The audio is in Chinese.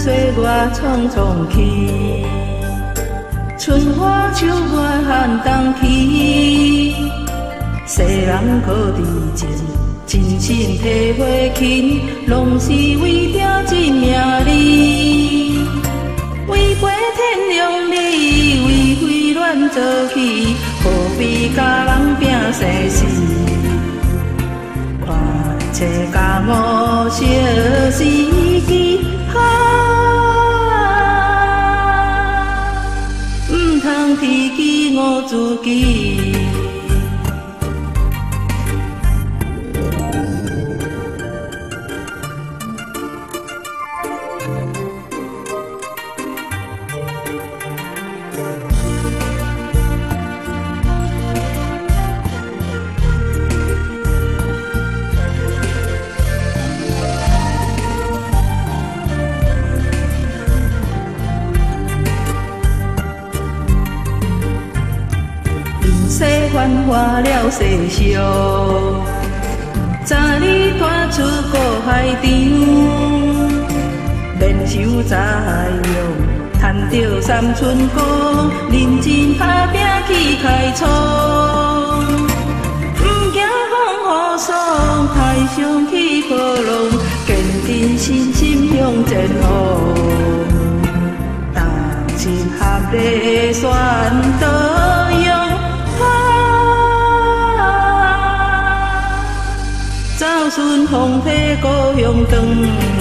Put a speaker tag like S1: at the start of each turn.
S1: 岁月匆匆去，春花秋月寒冬去。世人可知情，真心体会轻，拢是为着一名你。违背天良理，为非乱做起，何必甲人拼生死？看切甲我小时机，唔通提起我自己。世繁华了世俗，早日拖出国海场，免受灾殃，赚着三春光，认真打拼去开创，不惊风雨霜，台上去靠拢，坚定信心向前方，同心合力宣导勇。走顺风体故乡长。